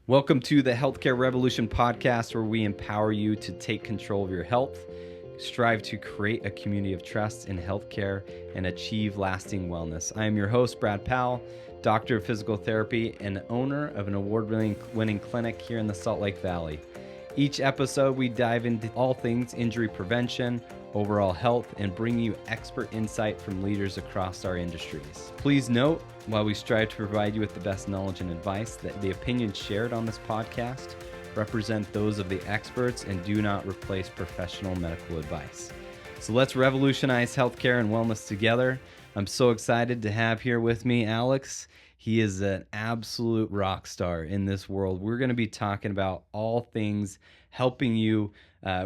Welcome to the Healthcare Revolution podcast, where we empower you to take control of your health, strive to create a community of trust in healthcare, and achieve lasting wellness. I am your host, Brad Powell, doctor of physical therapy and owner of an award-winning clinic here in the Salt Lake Valley. Each episode, we dive into all things injury prevention, overall health, and bring you expert insight from leaders across our industries. Please note, while we strive to provide you with the best knowledge and advice, that the opinions shared on this podcast represent those of the experts and do not replace professional medical advice. So let's revolutionize healthcare and wellness together. I'm so excited to have here with me Aleks. He is an absolute rock star in this world. We're going to be talking about all things helping you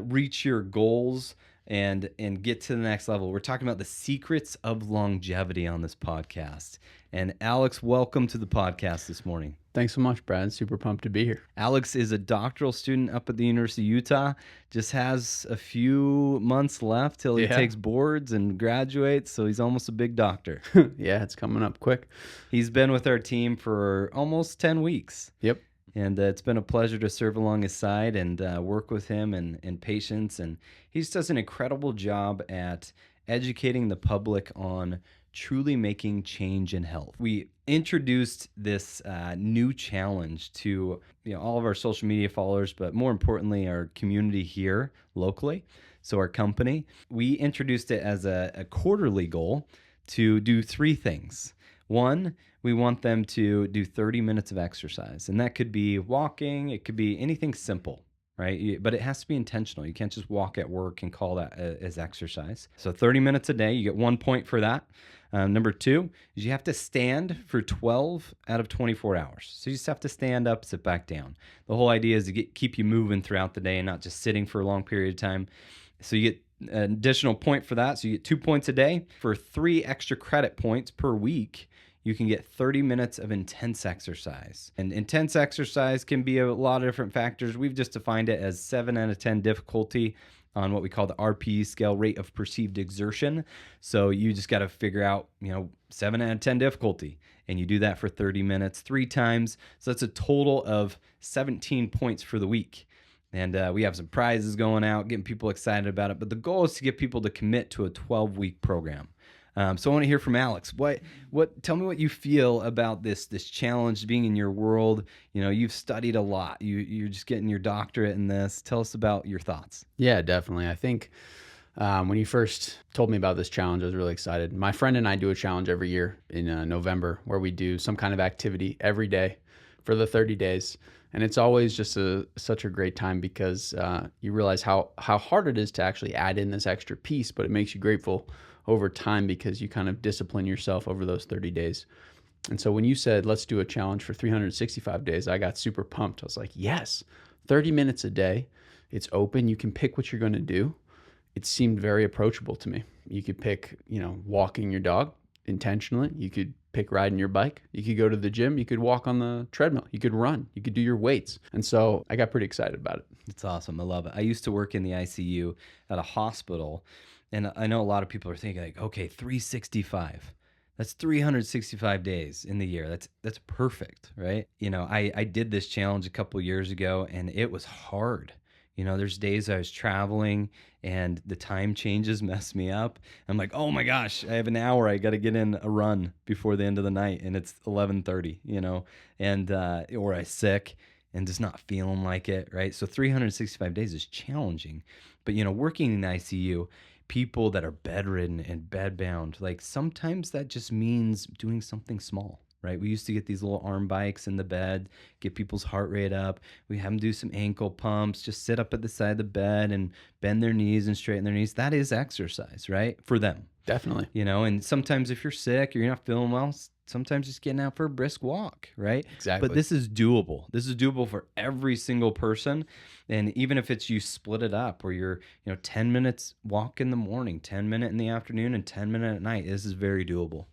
reach your goals and get to the next level. We're talking about the secrets of longevity on this podcast. And Aleks, welcome to the podcast this morning. Thanks so much, Brad. Super pumped to be here. Aleks is a doctoral student up at the University of Utah. Just has a few months left till he takes boards and graduates, so he's almost a big doctor. Yeah, it's coming up quick. He's been with our team for almost 10 weeks. Yep. And it's been a pleasure to serve along his side and work with him and patients. And he just does an incredible job at educating the public on truly making change in health. We introduced this new challenge to all of our social media followers, but more importantly, our community here locally. So our company, we introduced it as a quarterly goal to do three things. One, we want them to do 30 minutes of exercise, and that could be walking, it could be anything simple, right? But it has to be intentional. You can't just walk at work and call that as exercise. So 30 minutes a day, you get 1 point for that. Number two is you have to stand for 12 out of 24 hours. So you just have to stand up, sit back down. The whole idea is to keep you moving throughout the day and not just sitting for a long period of time. So you get an additional point for that. So you get 2 points a day. For 3 extra credit points per week, you can get 30 minutes of intense exercise. And intense exercise can be a lot of different factors. We've just defined it as 7 out of 10 difficulty on what we call the RPE scale, rate of perceived exertion. So you just got to figure out, 7 out of 10 difficulty. And you do that for 30 minutes 3 times. So that's a total of 17 points for the week. And we have some prizes going out, getting people excited about it. But the goal is to get people to commit to a 12-week program. So I want to hear from Aleks. Tell me what you feel about this challenge being in your world. You've studied a lot. You're just getting your doctorate in this. Tell us about your thoughts. Yeah, definitely. I think when you first told me about this challenge, I was really excited. My friend and I do a challenge every year in November where we do some kind of activity every day for the 30 days. And it's always just such a great time because you realize how hard it is to actually add in this extra piece, but it makes you grateful over time because you kind of discipline yourself over those 30 days. And so when you said, let's do a challenge for 365 days, I got super pumped. I was like, yes, 30 minutes a day. It's open. You can pick what you're going to do. It seemed very approachable to me. You could pick, walking your dog intentionally. You could pick riding your bike. You could go to the gym. You could walk on the treadmill. You could run. You could do your weights. And so I got pretty excited about it. It's awesome. I love it. I used to work in the ICU at a hospital. And I know a lot of people are thinking like, okay, 365. That's 365 days in the year. That's perfect, right? I did this challenge a couple years ago and it was hard. There's days I was traveling and the time changes mess me up. I'm like, oh my gosh, I have an hour. I got to get in a run before the end of the night and it's 11:30, and or I'm sick and just not feeling like it, right? So 365 days is challenging. But, working in the ICU, people that are bedridden and bedbound, like sometimes that just means doing something small, right? We used to get these little arm bikes in the bed, get people's heart rate up. We have them do some ankle pumps, just sit up at the side of the bed and bend their knees and straighten their knees. That is exercise, right? For them. Definitely. And sometimes if you're sick or you're not feeling well, sometimes just getting out for a brisk walk, right? Exactly. But this is doable. This is doable for every single person. And even if it's you split it up where you're, 10 minutes walk in the morning, 10 minutes in the afternoon, and 10 minutes at night, this is very doable.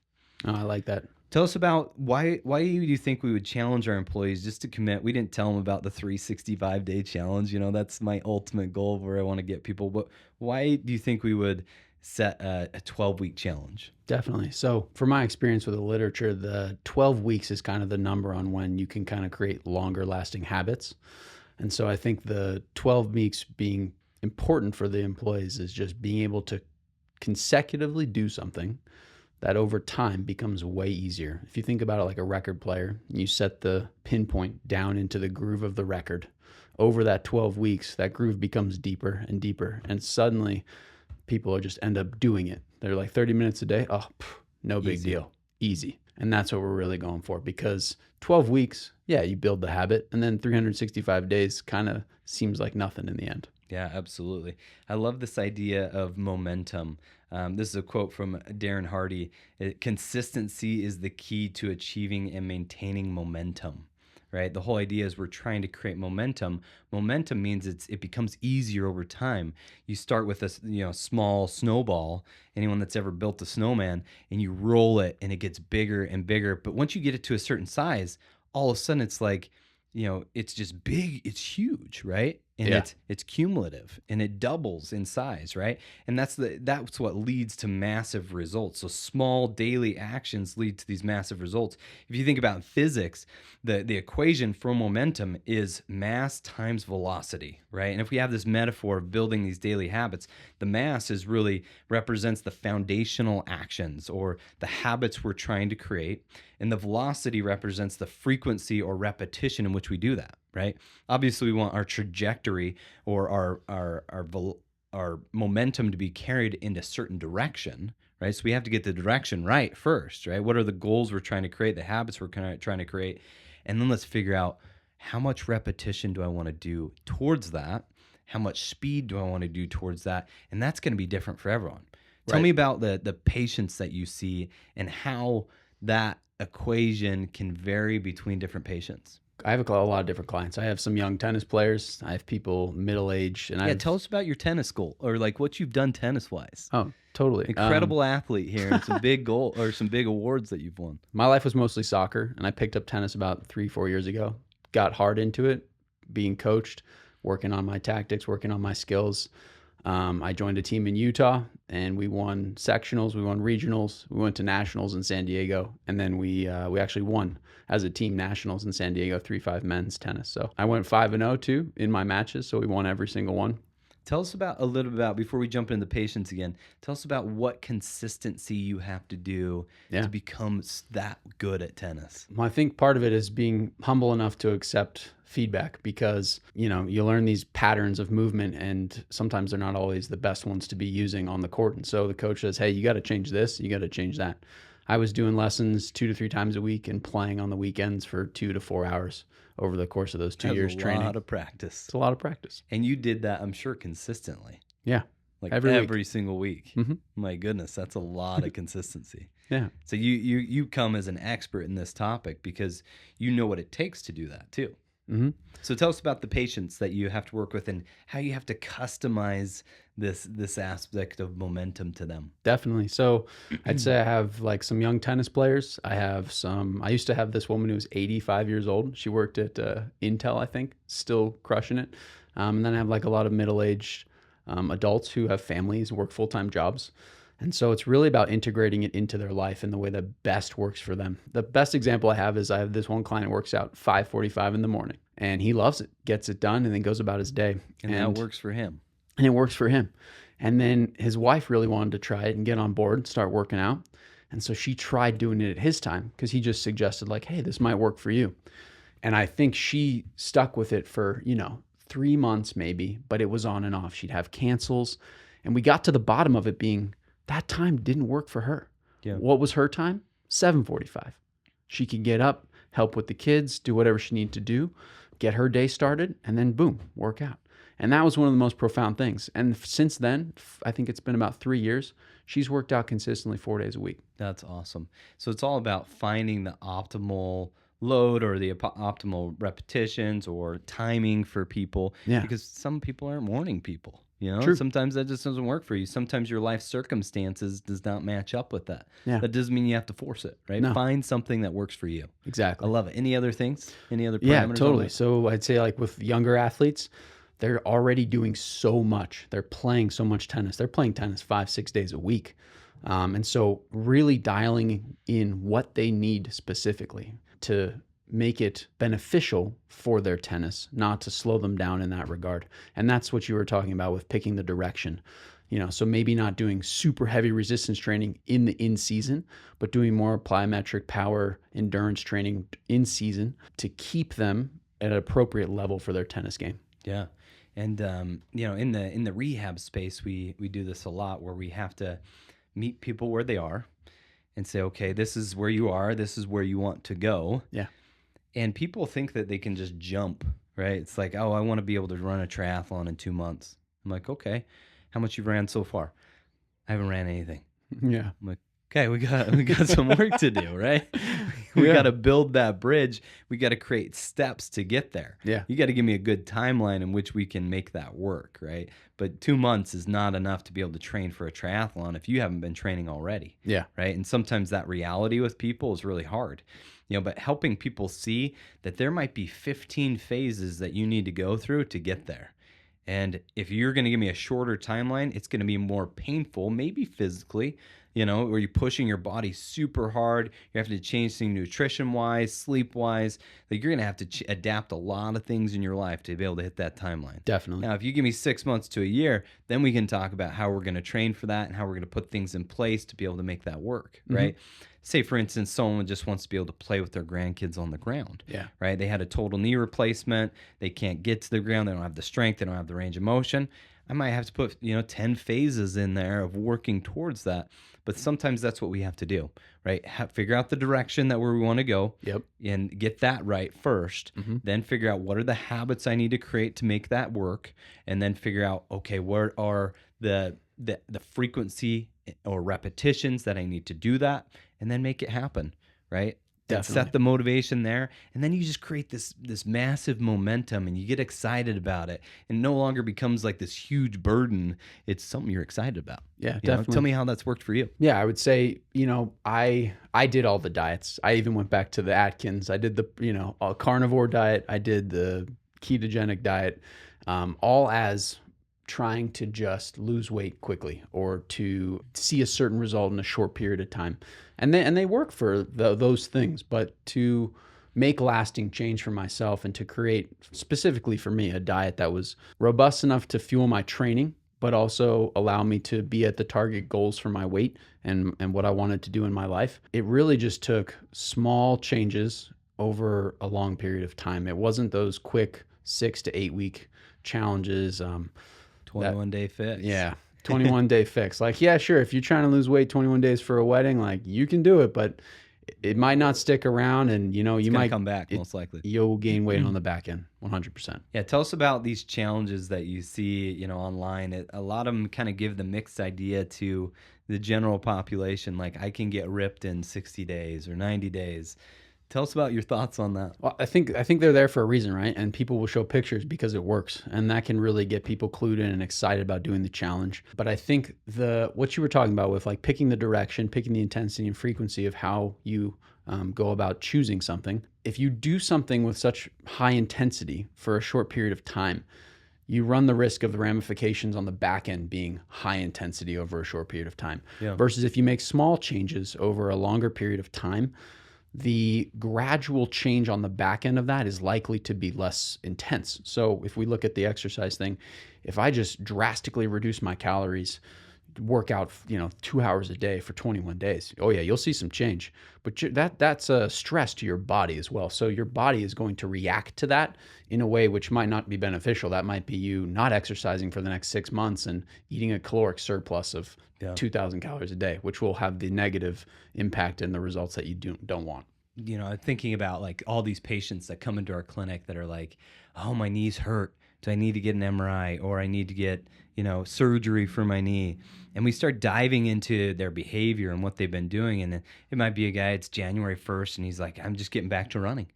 Oh, I like that. Tell us about why do you think we would challenge our employees just to commit? We didn't tell them about the 365-day challenge. That's my ultimate goal where I want to get people. But why do you think we would set a 12-week challenge? Definitely. So, for my experience with the literature, the 12 weeks is kind of the number on when you can kind of create longer lasting habits. And so, I think the 12 weeks being important for the employees is just being able to consecutively do something that over time becomes way easier. If you think about it like a record player, you set the pinpoint down into the groove of the record. Over that 12 weeks, that groove becomes deeper and deeper. And suddenly, people are just end up doing it. They're like 30 minutes a day. Oh, no big Easy. deal. Easy. And that's what we're really going for, because 12 weeks, yeah, you build the habit, and then 365 days kind of seems like nothing in the end. Yeah, absolutely. I love this idea of momentum. This is a quote from Darren Hardy. Consistency is the key to achieving and maintaining momentum, right? The whole idea is we're trying to create momentum. Momentum means it becomes easier over time. You start with a small snowball. Anyone that's ever built a snowman, and you roll it, and it gets bigger and bigger. But once you get it to a certain size, all of a sudden it's like, it's just big. It's huge, right? And Yeah. it's cumulative, and it doubles in size, right? And that's what leads to massive results. So small daily actions lead to these massive results. If you think about physics, the equation for momentum is mass times velocity, right? And if we have this metaphor of building these daily habits, the mass is really represents the foundational actions or the habits we're trying to create, and the velocity represents the frequency or repetition in which we do that, right? Obviously, we want our trajectory or our momentum to be carried in a certain direction, right? So we have to get the direction right first, right? What are the goals we're trying to create, the habits we're trying to create, and then let's figure out how much repetition do I want to do towards that? How much speed do I want to do towards that? And that's going to be different for everyone. Tell Right. me about the patience that you see and how that equation can vary between different patients. I have a lot of different clients. I have some young tennis players. I have people middle aged, and Yeah, I've tell us about your tennis goal or like what you've done tennis wise. oh, totally. Incredible athlete here and some big goal or some big awards that you've won. My life was mostly soccer, and I picked up tennis about 3-4 years ago. Got hard into it, being coached, working on my tactics, working on my skills. I joined a team in Utah, and we won sectionals, we won regionals, we went to nationals in San Diego, and then we actually won as a team nationals in San Diego, 3-5 men's tennis. So I went 5-0 too in my matches, so we won every single one. Tell us about a little bit about before we jump into patience again. Tell us about what consistency you have to do Yeah. to become that good at tennis. Well, I think part of it is being humble enough to accept feedback, because you learn these patterns of movement, and sometimes they're not always the best ones to be using on the court. And so the coach says, hey, you got to change this, you got to change that. I was doing lessons 2 to 3 times a week and playing on the weekends for 2 to 4 hours over the course of those 2 years training. A lot of practice. It's a lot of practice. And you did that, I'm sure, consistently. Yeah. Like Every every week. single week. Mhm. My goodness, that's a lot of consistency. Yeah. So you come as an expert in this topic because you know what it takes to do that too. hmm So tell us about the patients that you have to work with and how you have to customize this aspect of momentum to them. Definitely. So I'd say I have like some young tennis players. I used to have this woman who was 85 years old. She worked at Intel, I think, still crushing it. And then I have like a lot of middle-aged adults who have families, work full-time jobs. And so it's really about integrating it into their life in the way that best works for them. The best example I have is I have this one client who works out 5:45 in the morning, and he loves it, gets it done, and then goes about his day. And that works for him. And it works for him. And then his wife really wanted to try it and get on board, start working out. And so she tried doing it at his time, because he just suggested like, hey, this might work for you. And I think she stuck with it for, 3 months maybe, but it was on and off. She'd have cancels. And we got to the bottom of it being that time didn't work for her. Yeah. What was her time? 7:45. She could get up, help with the kids, do whatever she needed to do, get her day started, and then boom, work out. And that was one of the most profound things. And since then, I think it's been about 3 years, she's worked out consistently 4 days a week. That's awesome. So it's all about finding the optimal load or the optimal repetitions or timing for people. Yeah. Because some people aren't morning people. True. Sometimes that just doesn't work for you. Sometimes your life circumstances does not match up with that. Yeah. That doesn't mean you have to force it, right? No. Find something that works for you. I Exactly. love it. Any other things? Any other parameters? Yeah, on totally. that? So I'd say like with younger athletes, they're already doing so much. They're playing so much tennis. They're playing tennis 5-6 days a week. And so really dialing in what they need specifically to make it beneficial for their tennis, not to slow them down in that regard. And that's what you were talking about with picking the direction. So maybe not doing super heavy resistance training in the in season, but doing more plyometric power endurance training in season to keep them at an appropriate level for their tennis game. Yeah. And in the rehab space, we do this a lot, where we have to meet people where they are and say, okay, this is where you are, this is where you want to go. Yeah. And people think that they can just jump, right? It's like, oh, I want to be able to run a triathlon in 2 months. I'm like, okay, how much you've ran so far? I haven't ran anything. Yeah. I'm like, okay, we got some work to do, right? We got to build that bridge. We got to create steps to get there. Yeah. You got to give me a good timeline in which we can make that work, right? But 2 months is not enough to be able to train for a triathlon if you haven't been training already. Yeah. Right. And sometimes that reality with people is really hard. But helping people see that there might be 15 phases that you need to go through to get there. And if you're going to give me a shorter timeline, it's going to be more painful, maybe physically, where you're pushing your body super hard. You have to change things nutrition-wise, sleep-wise. Like, you're going to have to adapt a lot of things in your life to be able to hit that timeline. Definitely. Now, if you give me 6 months to a year, then we can talk about how we're going to train for that and how we're going to put things in place to be able to make that work, right? Say, for instance, someone just wants to be able to play with their grandkids on the ground. Yeah. Right? They had a total knee replacement. They can't get to the ground. They don't have the strength. They don't have the range of motion. I might have to put, 10 phases in there of working towards that. But sometimes that's what we have to do, right? Figure out the direction that where we want to go. Yep. And get that right first. Then figure out what are the habits I need to create to make that work. And then figure out, okay, what are the frequency or repetitions that I need to do that, and then make it happen, right? Definitely. Set the motivation there, and then you just create this massive momentum, and you get excited about it, and no longer becomes like this huge burden. It's something you're excited about. Yeah, definitely. Tell me how that's worked for you. Yeah, I would say, I did all the diets. I even went back to the Atkins. I did the, a carnivore diet. I did the ketogenic diet, all as trying to just lose weight quickly or to see a certain result in a short period of time. And they work for those things, but to make lasting change for myself and to create specifically for me a diet that was robust enough to fuel my training, but also allow me to be at the target goals for my weight and what I wanted to do in my life. It really just took small changes over a long period of time. It wasn't those quick 6 to 8 week challenges. 21-day fix. Yeah. 21-day fix. Like, yeah, sure. If you're trying to lose weight 21 days for a wedding, like, you can do it, but it might not stick around, and you might come back most likely. You'll gain weight on the back end, 100%. Yeah, tell us about these challenges that you see, online. A lot of them kind of give the mixed idea to the general population, like, I can get ripped in 60 days or 90 days. Tell us about your thoughts on that. Well, I think they're there for a reason, right? And people will show pictures because it works, and that can really get people clued in and excited about doing the challenge. But I think what you were talking about with like picking the direction, picking the intensity and frequency of how you go about choosing something. If you do something with such high intensity for a short period of time, you run the risk of the ramifications on the back end being high intensity over a short period of time. Yeah. Versus if you make small changes over a longer period of time, the gradual change on the back end of that is likely to be less intense. So if we look at the exercise thing, if I just drastically reduce my calories, work out, 2 hours a day for 21 days, oh yeah, you'll see some change. But that's a stress to your body as well. So your body is going to react to that in a way which might not be beneficial. That might be you not exercising for the next 6 months and eating a caloric surplus of 2,000 calories a day, which will have the negative impact and the results that you don't want. Thinking about like all these patients that come into our clinic that are like, oh, my knees hurt. Do I need to get an MRI, or I need to get, surgery for my knee? And we start diving into their behavior and what they've been doing. And it might be a guy, it's January 1st, and he's like, I'm just getting back to running.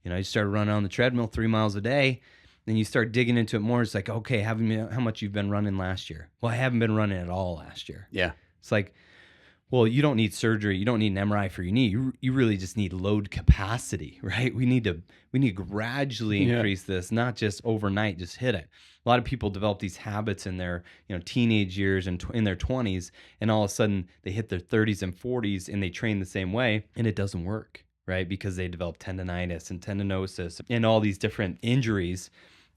He started running on the treadmill 3 miles a day. Then you start digging into it more. It's like, okay, how much you've been running last year? Well, I haven't been running at all last year. Yeah. It's like, Well, you don't need surgery. You don't need an MRI for your knee. You really just need load capacity, right? We need to gradually Yeah. increase this, not just overnight, just hit it. A lot of people develop these habits in their teenage years and in their 20s, and all of a sudden they hit their 30s and 40s and they train the same way, and it doesn't work, right? Because they develop tendonitis and tendinosis and all these different injuries.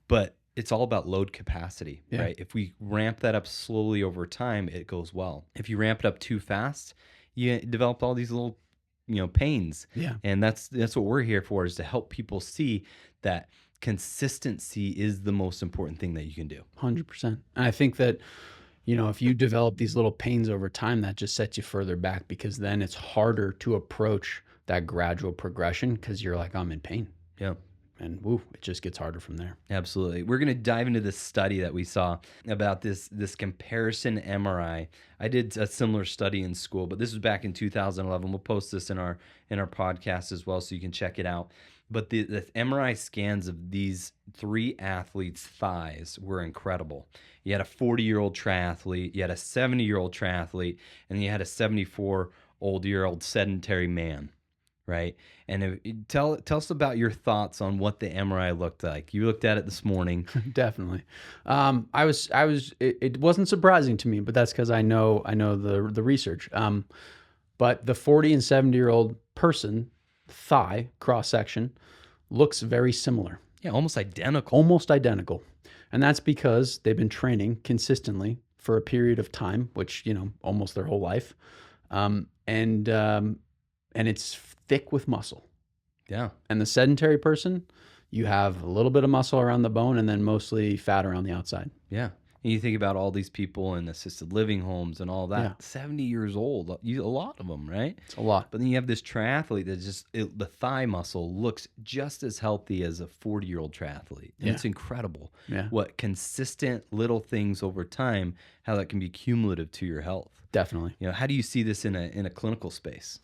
But it's all about load capacity, Yeah. right? If we ramp that up slowly over time, it goes well. If you ramp it up too fast, you develop all these little, pains. Yeah. And that's what we're here for, is to help people see that consistency is the most important thing that you can do. 100%. And I think that, if you develop these little pains over time, that just sets you further back, because then it's harder to approach that gradual progression because you're like, I'm in pain. Yeah. And woo, it just gets harder from there. Absolutely. We're going to dive into this study that we saw about this comparison MRI. I did a similar study in school, but this was back in 2011. We'll post this in our podcast as well, so you can check it out. But the MRI scans of these three athletes' thighs were incredible. You had a 40-year-old triathlete, you had a 70-year-old triathlete, and you had a 74-year-old sedentary man. Right. And tell us about your thoughts on what the MRI looked like. You looked at it this morning. Definitely. It wasn't surprising to me, but that's because I know the research. But the 40 and 70-year-old person thigh cross section looks very similar, Yeah, almost identical. almost identical. And that's because they've been training consistently for a period of time, which, almost their whole life. And it's thick with muscle. Yeah. And the sedentary person, you have a little bit of muscle around the bone and then mostly fat around the outside. Yeah. And you think about all these people in assisted living homes and all that, Yeah. 70 years old, a lot of them, right? It's a lot. But then you have this triathlete that the thigh muscle looks just as healthy as a 40-year-old triathlete. And Yeah. it's incredible Yeah. what consistent little things over time, how that can be cumulative to your health. Definitely. How do you see this in a clinical space?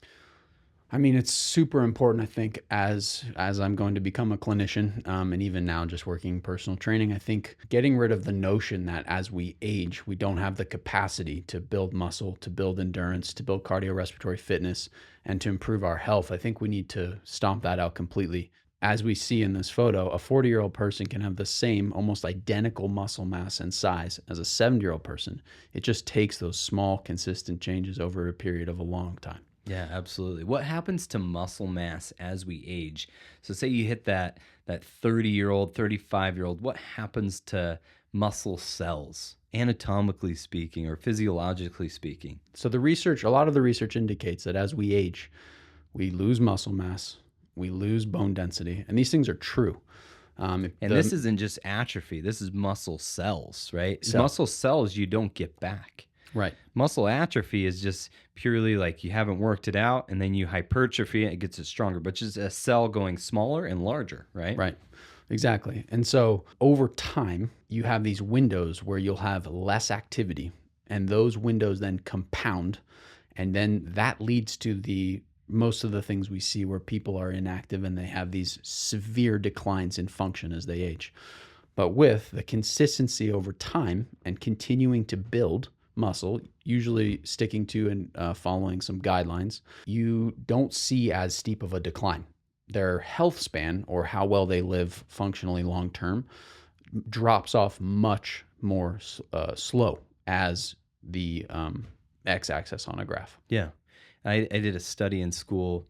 I mean, it's super important, I think, as I'm going to become a clinician, and even now just working personal training. I think getting rid of the notion that as we age, we don't have the capacity to build muscle, to build endurance, to build cardiorespiratory fitness, and to improve our health. I think we need to stomp that out completely. As we see in this photo, a 40-year-old person can have the same, almost identical muscle mass and size as a 70-year-old person. It just takes those small, consistent changes over a period of a long time. Yeah, absolutely. What happens to muscle mass as we age? So say you hit that 30-year-old, 35-year-old, what happens to muscle cells, anatomically speaking or physiologically speaking? So a lot of the research indicates that as we age, we lose muscle mass, we lose bone density, and these things are true. And this isn't just atrophy. This is muscle cells, right? Cell. Muscle cells you don't get back. Right. Muscle atrophy is just purely like you haven't worked it out, and then you hypertrophy it, it gets it stronger, but just a cell going smaller and larger, right? Right. Exactly. And so over time, you have these windows where you'll have less activity, and those windows then compound, and then that leads to most of the things we see where people are inactive and they have these severe declines in function as they age. But with the consistency over time and continuing to build muscle, usually sticking to and following some guidelines, you don't see as steep of a decline. Their health span, or how well they live functionally long term, drops off much more slow as the x-axis on a graph. Yeah. I did a study in school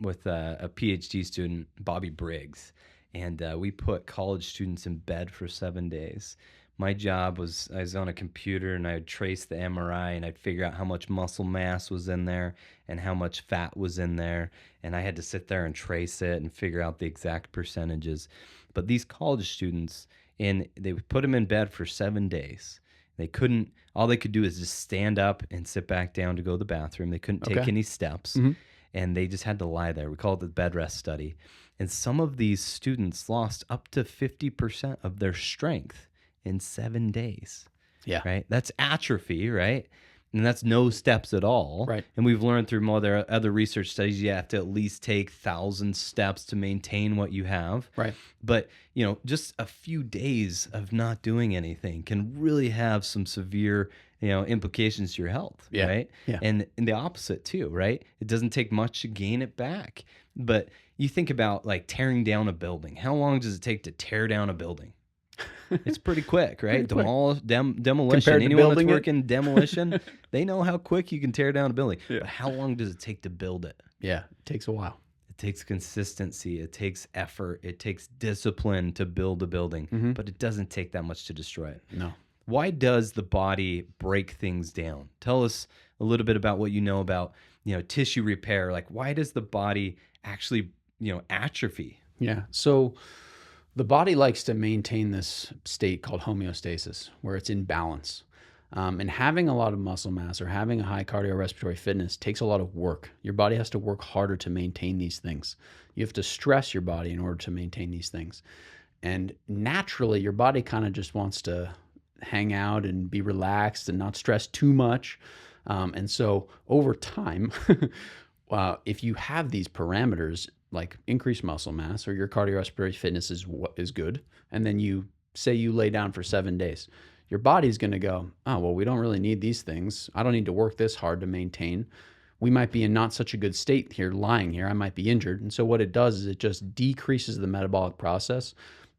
with a PhD student, Bobby Briggs, and we put college students in bed for 7 days. My job was I was on a computer and I'd trace the MRI and I'd figure out how much muscle mass was in there and how much fat was in there. And I had to sit there and trace it and figure out the exact percentages. But these college students, and they would put them in bed for 7 days. All they could do is just stand up and sit back down to go to the bathroom. They couldn't take any steps. Mhm. And they just had to lie there. We call it the bed rest study. And some of these students lost up to 50% of their strength in 7 days. Yeah. Right? That's atrophy, right? And that's no steps at all. Right. And we've learned through other research studies, you have to at least take 1,000 steps to maintain what you have. Right. But, just a few days of not doing anything can really have some severe, implications to your health, Yeah. right? Yeah. And the opposite too, right? It doesn't take much to gain it back. But you think about like tearing down a building. How long does it take to tear down a building? It's pretty quick, right? Pretty quick. Demolition. Compared to Anyone that's building it? working demolition, they know how quick you can tear down a building. Yeah. But how long does it take to build it? Yeah. It takes a while. It takes consistency. It takes effort. It takes discipline to build a building, but it doesn't take that much to destroy it. No. Why does the body break things down? Tell us a little bit about what you know about, tissue repair. Like, why does the body actually, atrophy? Yeah. So the body likes to maintain this state called homeostasis, where it's in balance. And having a lot of muscle mass or having a high cardiorespiratory fitness takes a lot of work. Your body has to work harder to maintain these things. You have to stress your body in order to maintain these things. And naturally, your body kind of just wants to hang out and be relaxed and not stress too much. And so over time, if you have these parameters, like increased muscle mass or your cardiorespiratory fitness is good, and then you say you lay down for 7 days, your body's going to go, oh, well, we don't really need these things. I don't need to work this hard to maintain. We might be in not such a good state here, lying here. I might be injured. And so what it does is it just decreases the metabolic process,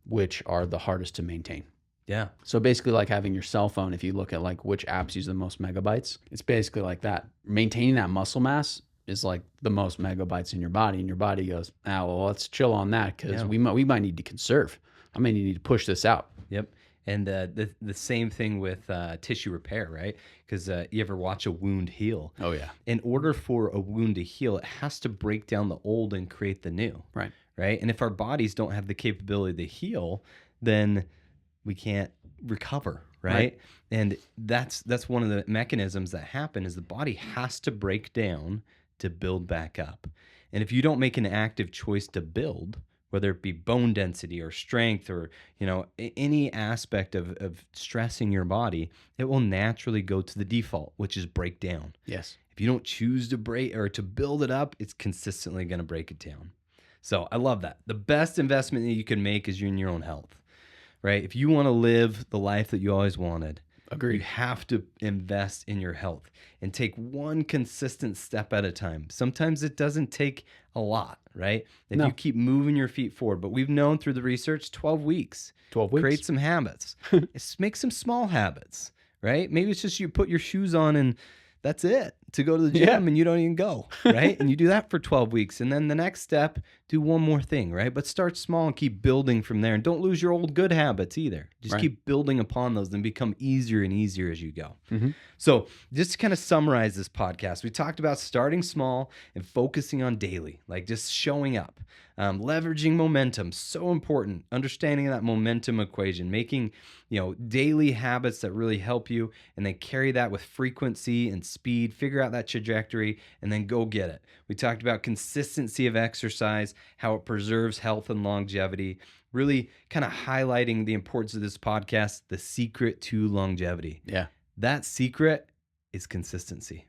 which are the hardest to maintain. Yeah. So basically like having your cell phone, if you look at like which apps use the most megabytes, it's basically like that. Maintaining that muscle mass is like the most megabytes in your body, and your body goes, well, let's chill on that because we might need to conserve. I may need to push this out. Yep. And the same thing with tissue repair, right? Because you ever watch a wound heal? Oh, yeah. In order for a wound to heal, it has to break down the old and create the new. Right. Right. And if our bodies don't have the capability to heal, then we can't recover. Right. And that's one of the mechanisms that happen is the body has to break down to build back up. And if you don't make an active choice to build, whether it be bone density or strength or, any aspect of stressing your body, it will naturally go to the default, which is break down. Yes. If you don't choose to break or to build it up, it's consistently going to break it down. So I love that. The best investment that you can make is in your own health, right? If you want to live the life that you always wanted, Agreed. you have to invest in your health and take one consistent step at a time. Sometimes it doesn't take a lot, right? If you keep moving your feet forward, but we've known through the research, 12 weeks. 12 weeks. Create some habits. Make some small habits, right? Maybe it's just you put your shoes on and that's it, to go to the gym and you don't even go, right? And you do that for 12 weeks. And then the next step, do one more thing, right? But start small and keep building from there. And don't lose your old good habits either. Just keep building upon those and become easier and easier as you go. So just to kind of summarize this podcast, we talked about starting small and focusing on daily, like just showing up. Leveraging momentum, so important. Understanding that momentum equation, making daily habits that really help you, and then carry that with frequency and speed. Figure out that trajectory, and then go get it. We talked about consistency of exercise, how it preserves health and longevity. Really kind of highlighting the importance of this podcast, the secret to longevity. Yeah, that secret is consistency.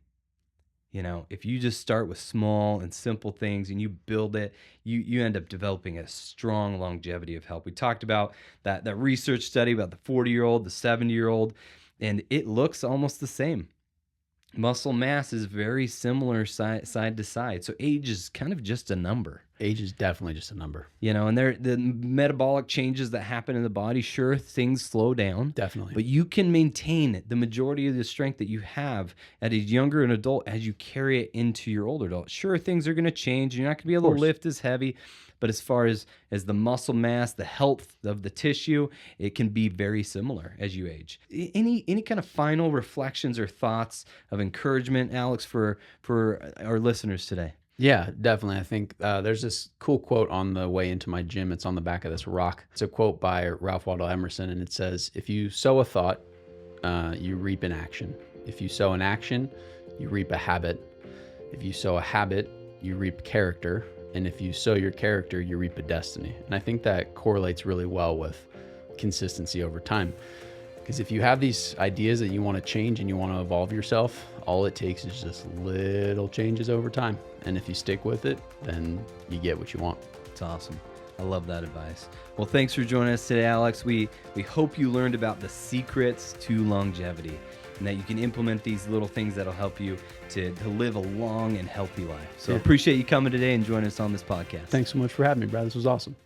If you just start with small and simple things and you build it, you end up developing a strong longevity of health. We talked about that research study about the 40-year-old, the 70-year-old, and it looks almost the same. Muscle mass is very similar side to side. So age is kind of just a number. Age is definitely just a number. And the metabolic changes that happen in the body, sure, things slow down. Definitely. But you can maintain the majority of the strength that you have at a younger and adult as you carry it into your older adult. Sure, things are going to change. You're not going to be able to lift as heavy. But as far as the muscle mass, the health of the tissue, it can be very similar as you age. Any kind of final reflections or thoughts of encouragement, Aleks, for our listeners today? Yeah, definitely. I think there's this cool quote on the way into my gym. It's on the back of this rock. It's a quote by Ralph Waldo Emerson, and it says, if you sow a thought, you reap an action. If you sow an action, you reap a habit. If you sow a habit, you reap character. And if you sow your character, you reap a destiny. And I think that correlates really well with consistency over time. Because if you have these ideas that you want to change and you want to evolve yourself, all it takes is just little changes over time. And if you stick with it, then you get what you want. It's awesome. I love that advice. Well, thanks for joining us today, Alex. We hope you learned about the secrets to longevity and that you can implement these little things that'll help you to live a long and healthy life. So appreciate you coming today and joining us on this podcast. Thanks so much for having me, Brad. This was awesome.